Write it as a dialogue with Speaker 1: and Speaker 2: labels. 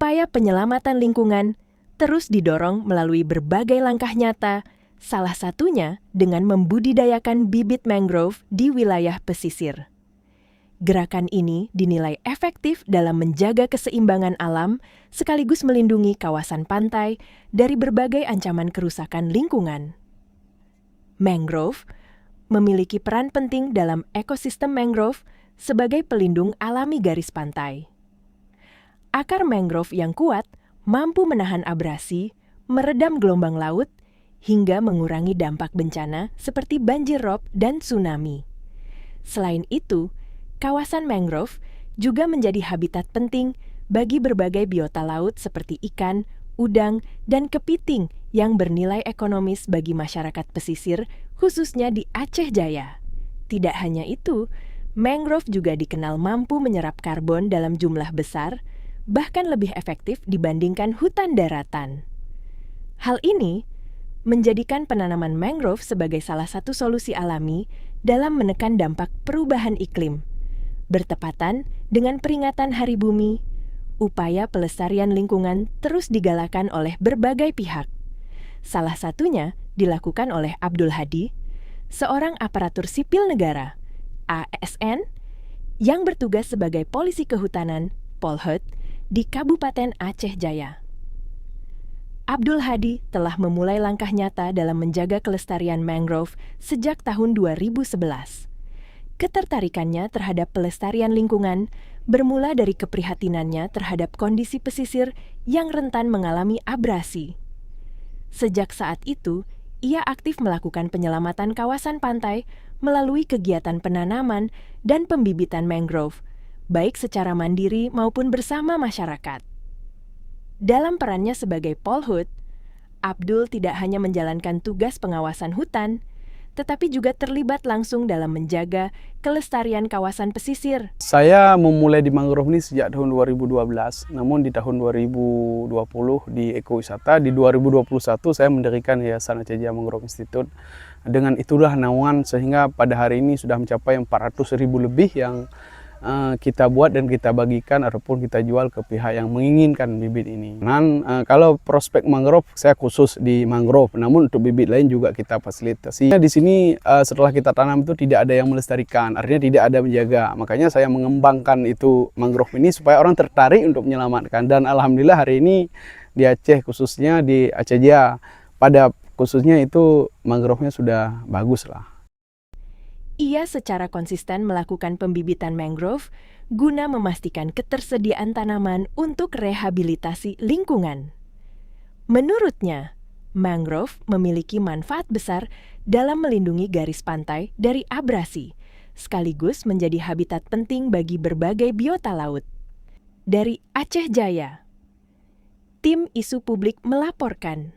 Speaker 1: Upaya penyelamatan lingkungan terus didorong melalui berbagai langkah nyata, salah satunya dengan membudidayakan bibit mangrove di wilayah pesisir. Gerakan ini dinilai efektif dalam menjaga keseimbangan alam sekaligus melindungi kawasan pantai dari berbagai ancaman kerusakan lingkungan. Mangrove memiliki peran penting dalam ekosistem mangrove sebagai pelindung alami garis pantai. Akar mangrove yang kuat mampu menahan abrasi, meredam gelombang laut, hingga mengurangi dampak bencana seperti banjir rob dan tsunami. Selain itu, kawasan mangrove juga menjadi habitat penting bagi berbagai biota laut seperti ikan, udang, dan kepiting yang bernilai ekonomis bagi masyarakat pesisir, khususnya di Aceh Jaya. Tidak hanya itu, mangrove juga dikenal mampu menyerap karbon dalam jumlah besar, bahkan lebih efektif dibandingkan hutan daratan. Hal ini menjadikan penanaman mangrove sebagai salah satu solusi alami dalam menekan dampak perubahan iklim. Bertepatan dengan peringatan Hari Bumi, upaya pelestarian lingkungan terus digalakan oleh berbagai pihak. Salah satunya dilakukan oleh Abdul Hadi, seorang aparatur sipil negara, ASN, yang bertugas sebagai polisi kehutanan, Polhut, di Kabupaten Aceh Jaya. Abdul Hadi telah memulai langkah nyata dalam menjaga kelestarian mangrove sejak tahun 2011. Ketertarikannya terhadap pelestarian lingkungan bermula dari keprihatinannya terhadap kondisi pesisir yang rentan mengalami abrasi. Sejak saat itu, ia aktif melakukan penyelamatan kawasan pantai melalui kegiatan penanaman dan pembibitan mangrove, baik secara mandiri maupun bersama masyarakat. Dalam perannya sebagai Polhut, Abdul tidak hanya menjalankan tugas pengawasan hutan, tetapi juga terlibat langsung dalam menjaga kelestarian kawasan pesisir.
Speaker 2: Saya memulai di mangrove ini sejak tahun 2012, namun di tahun 2020 di ekowisata, di 2021 saya mendirikan Yayasan Aceh Jaya Mangrove Institute. Dengan itulah naungan sehingga pada hari ini sudah mencapai 400.000 lebih yang kita buat dan kita bagikan ataupun kita jual ke pihak yang menginginkan bibit ini. Dan kalau prospek mangrove saya khusus di mangrove, namun untuk bibit lain juga kita fasilitasi. Di sini setelah kita tanam itu tidak ada yang melestarikan, artinya tidak ada menjaga. Makanya saya mengembangkan itu mangrove ini supaya orang tertarik untuk menyelamatkan. Dan alhamdulillah hari ini di Aceh khususnya di Aceh Jaya pada khususnya itu mangrove-nya sudah bagus lah.
Speaker 1: Ia secara konsisten melakukan pembibitan mangrove guna memastikan ketersediaan tanaman untuk rehabilitasi lingkungan. Menurutnya, mangrove memiliki manfaat besar dalam melindungi garis pantai dari abrasi, sekaligus menjadi habitat penting bagi berbagai biota laut. Dari Aceh Jaya, tim Isu Publik melaporkan.